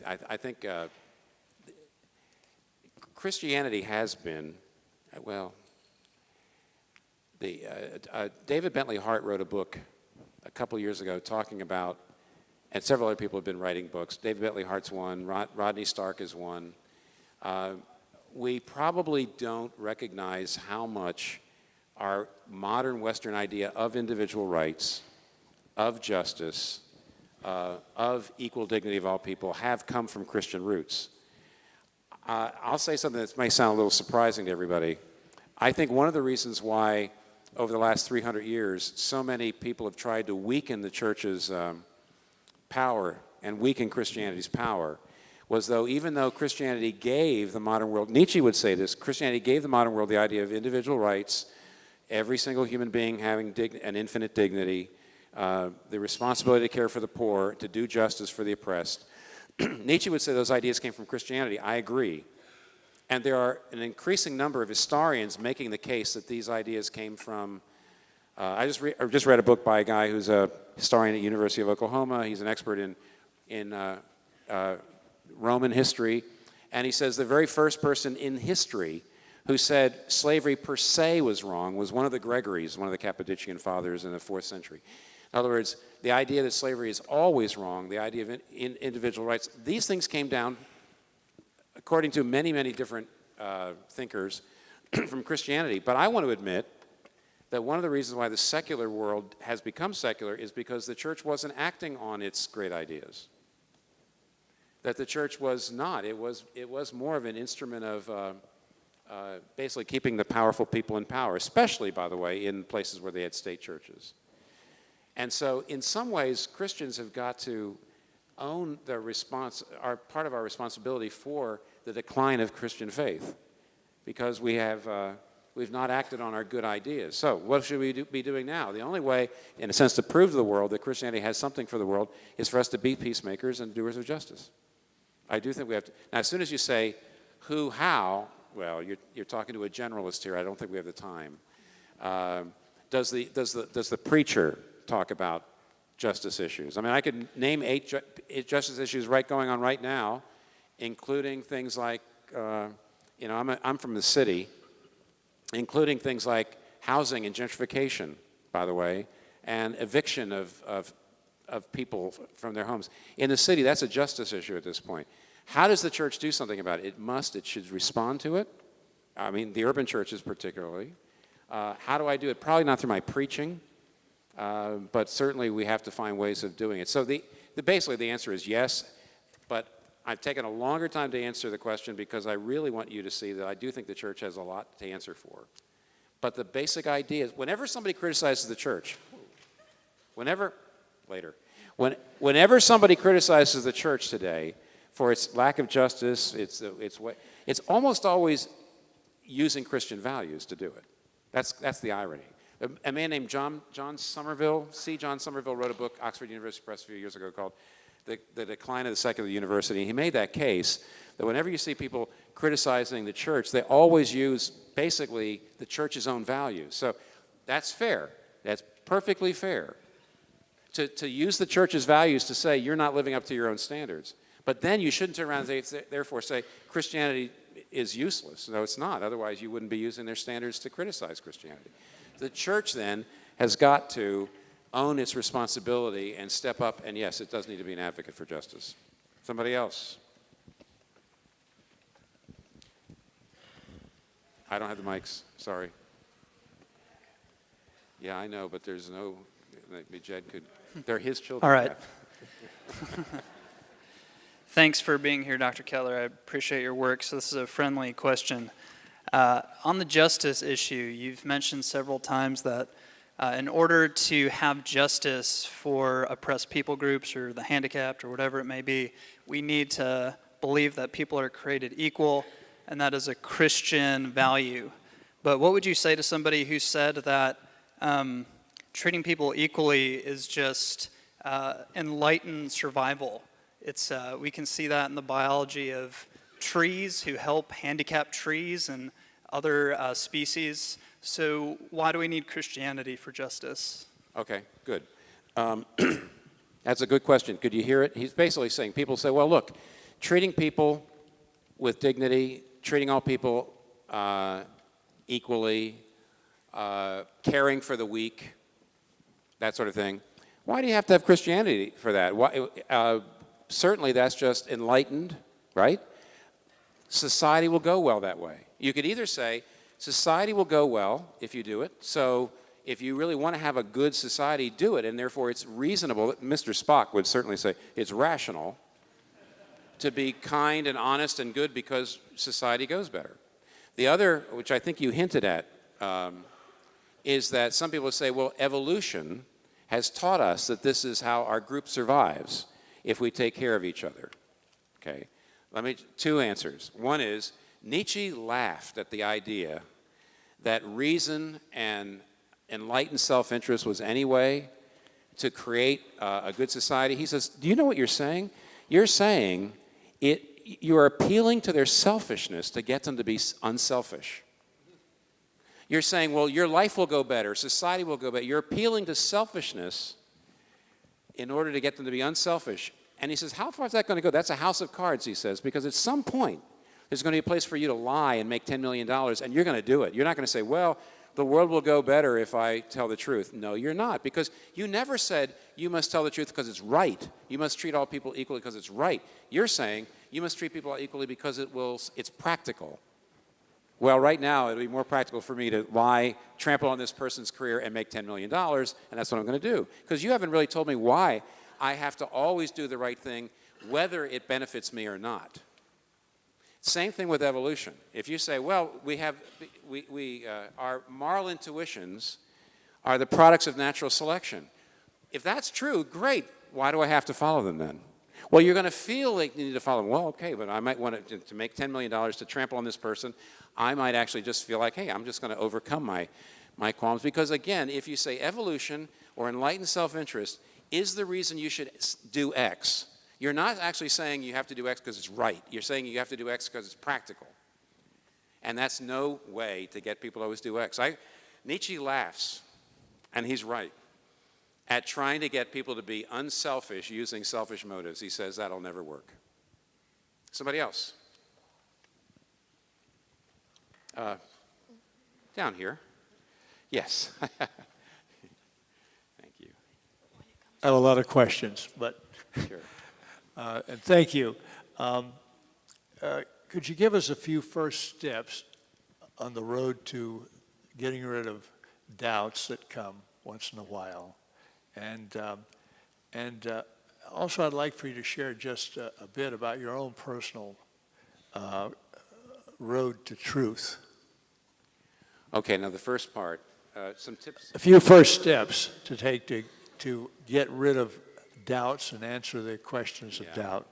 I think Christianity has been, well, David Bentley Hart wrote a book a couple years ago talking about, and several other people have been writing books. David Bentley Hart's one, Rodney Stark is one. We probably don't recognize how much our modern Western idea of individual rights, of justice, of equal dignity of all people have come from Christian roots. I'll say something that may sound a little surprising to everybody. I think one of the reasons why over the last 300 years so many people have tried to weaken the church's power and weaken Christianity's power was even though Christianity gave the modern world, Nietzsche would say this, Christianity gave the modern world the idea of individual rights, every single human being having an infinite dignity, the responsibility to care for the poor, to do justice for the oppressed. Nietzsche would say those ideas came from Christianity. I agree. And there are an increasing number of historians making the case that these ideas came from, I just read a book by a guy who's a historian at the University of Oklahoma. He's an expert in Roman history. And he says the very first person in history who said slavery per se was wrong was one of the Gregories, one of the Cappadocian fathers in the 4th century. In other words, the idea that slavery is always wrong, the idea of individual rights, these things came down, according to many, many different thinkers, from Christianity. But I want to admit that one of the reasons why the secular world has become secular is because the church wasn't acting on its great ideas. That the church was not. It was more of an instrument of basically keeping the powerful people in power, especially, by the way, in places where they had state churches. And so in some ways, Christians have got to own their part of our responsibility for the decline of Christian faith, because we've not acted on our good ideas. So what should we be doing now? The only way, in a sense, to prove to the world that Christianity has something for the world is for us to be peacemakers and doers of justice. I do think we have to. Now, as soon as you say who, how, well, you're talking to a generalist here. I don't think we have the time. Does the preacher talk about justice issues? I mean, I could name 8 justice issues going on right now, including things like, I'm from the city, including things like housing and gentrification, by the way, and eviction of people from their homes. In the city, that's a justice issue at this point. How does the church do something about it? It should respond to it. I mean, the urban churches particularly. How do I do it? Probably not through my preaching. But certainly we have to find ways of doing it. So basically the answer is yes, but I've taken a longer time to answer the question because I really want you to see that I do think the church has a lot to answer for. But the basic idea is whenever somebody criticizes the church, whenever somebody criticizes the church today for its lack of justice, it's almost always using Christian values to do it. That's the irony. A man named John Somerville, John Somerville wrote a book, Oxford University Press a few years ago, called The Decline of the Secular University. He made that case that whenever you see people criticizing the church, they always use basically the church's own values. So that's fair. That's perfectly fair. To use the church's values to say you're not living up to your own standards. But then you shouldn't turn around and therefore say Christianity is useless. No, it's not. Otherwise, you wouldn't be using their standards to criticize Christianity. The church then has got to own its responsibility and step up, and yes, it does need to be an advocate for justice. Somebody else? I don't have the mics, sorry. Yeah, I know, but there's no, maybe Jed could, they're his children. All right. Thanks for being here, Dr. Keller. I appreciate your work. So this is a friendly question. On the justice issue, you've mentioned several times that in order to have justice for oppressed people groups or the handicapped or whatever it may be, we need to believe that people are created equal, and that is a Christian value. But what would you say to somebody who said that treating people equally is just enlightened survival? We can see that in the biology of trees who help handicap trees and other species. So why do we need Christianity for justice? Okay, good. That's a good question. Could you hear it? He's basically saying, people say, well, look, treating people with dignity, treating all people equally, caring for the weak, that sort of thing. Why do you have to have Christianity for that? Why, certainly that's just enlightened, right? Society will go well that way. You could either say, society will go well if you do it, so if you really want to have a good society, do it, and therefore it's reasonable. Mr. Spock would certainly say it's rational to be kind and honest and good because society goes better. The other, which I think you hinted at, is that some people say, well, evolution has taught us that this is how our group survives if we take care of each other. Okay, two answers. One is, Nietzsche laughed at the idea that reason and enlightened self-interest was any way to create a good society. He says, do you know what you're saying? You're saying you're appealing to their selfishness to get them to be unselfish. You're saying, well, your life will go better, society will go better. You're appealing to selfishness in order to get them to be unselfish. And he says, how far is that going to go? That's a house of cards, he says, because at some point, there's going to be a place for you to lie and make $10 million, and you're going to do it. You're not going to say, well, the world will go better if I tell the truth. No, you're not, because you never said you must tell the truth because it's right. You must treat all people equally because it's right. You're saying you must treat people equally because it's practical. Well, right now, it would be more practical for me to lie, trample on this person's career, and make $10 million, and that's what I'm going to do. Because you haven't really told me why I have to always do the right thing, whether it benefits me or not. Same thing with evolution. If you say, well, our moral intuitions are the products of natural selection. If that's true, great. Why do I have to follow them then? Well, you're going to feel like you need to follow them. Well, okay, but I might want to make $10 million to trample on this person. I might actually just feel like, hey, I'm just going to overcome my qualms. Because again, if you say evolution or enlightened self-interest is the reason you should do X, you're not actually saying you have to do X because it's right. You're saying you have to do X because it's practical. And that's no way to get people to always do X. Nietzsche laughs, and he's right, at trying to get people to be unselfish using selfish motives. He says that'll never work. Somebody else? Down here. Yes. Thank you. I have a lot of questions, but Sure. and thank you. Could you give us a few first steps on the road to getting rid of doubts that come once in a while? And also, I'd like for you to share just a bit about your own personal road to truth. Okay, now the first part, some tips. A few first steps to take to get rid of doubts and answer the questions of doubt.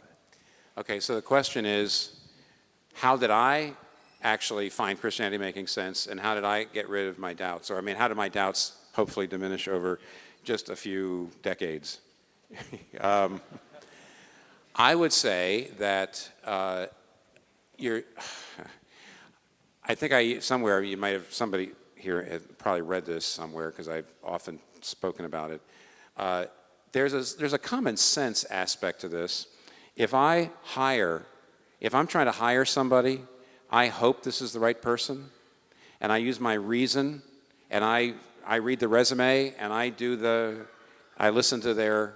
Okay, so the question is, how did I actually find Christianity making sense, and how did I get rid of my doubts? Or, I mean, how did my doubts hopefully diminish over just a few decades? I would say that I think somewhere, you might have, somebody here has probably read this somewhere because I've often spoken about it. There's a common sense aspect to this. If I'm trying to hire somebody, I hope this is the right person, and I use my reason, and I read the resume, and I listen to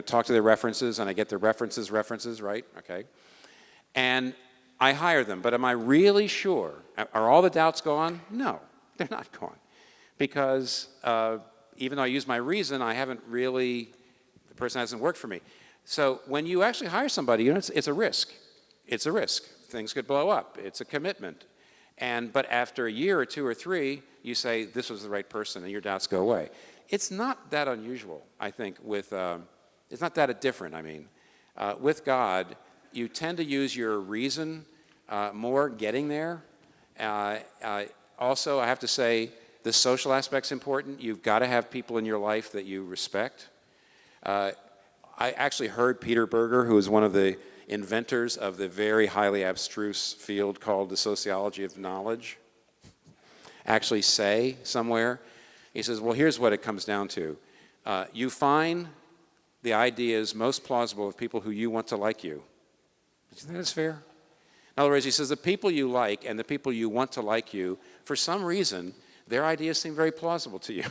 talk to their references, and I get their references, right? Okay. And I hire them, but am I really sure? Are all the doubts gone? No, they're not gone. Because even though I use my reason, the person hasn't worked for me. So when you actually hire somebody, it's a risk. It's a risk. Things could blow up. It's a commitment. But after a year or two or three, you say, this was the right person, and your doubts go away. It's not that unusual, I think, it's not that different, I mean. With God, you tend to use your reason more getting there. Also, I have to say, the social aspect's important. You've got to have people in your life that you respect. I actually heard Peter Berger, who is one of the inventors of the very highly abstruse field called the sociology of knowledge, actually say somewhere, he says, well, here's what it comes down to. You find the ideas most plausible of people who you want to like you. Do you think that's fair? In other words, he says the people you like and the people you want to like you, for some reason, their ideas seem very plausible to you.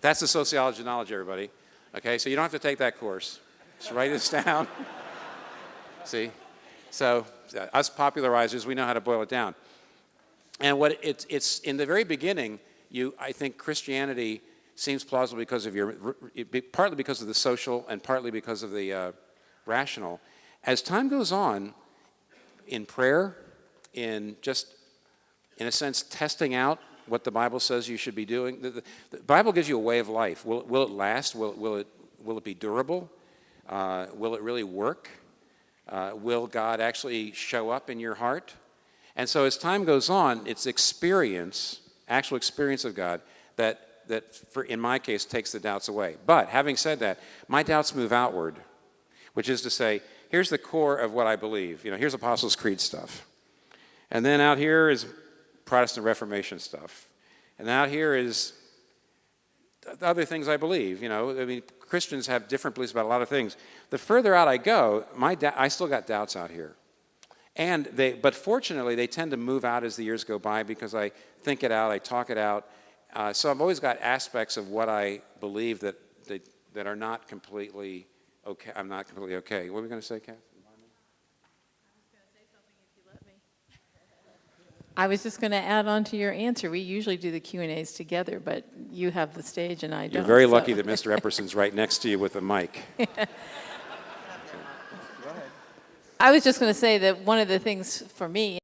That's the sociology of knowledge, everybody. Okay, so you don't have to take that course. Just write this down. See? So us popularizers, we know how to boil it down. And what it's in the very beginning, I think Christianity seems plausible because of partly because of the social and partly because of the rational. As time goes on, in prayer, in a sense, testing out what the Bible says you should be doing. The Bible gives you a way of life. Will it last? Will it be durable? Will it really work? Will God actually show up in your heart? And so as time goes on, it's actual experience of God, that in my case, takes the doubts away. But having said that, my doubts move outward, which is to say, here's the core of what I believe. Here's Apostles' Creed stuff. And then out here is Protestant Reformation stuff. And out here is the other things I believe. Christians have different beliefs about a lot of things. The further out I go, I still got doubts out here. But fortunately, they tend to move out as the years go by because I think it out, I talk it out. So I've always got aspects of what I believe that are not completely okay. I'm not completely okay. What were we going to say, Kath? I was just going to add on to your answer. We usually do the Q&As together, but you have the stage and I don't. You're very lucky that Mr. Epperson's right next to you with a mic. I was just going to say that one of the things for me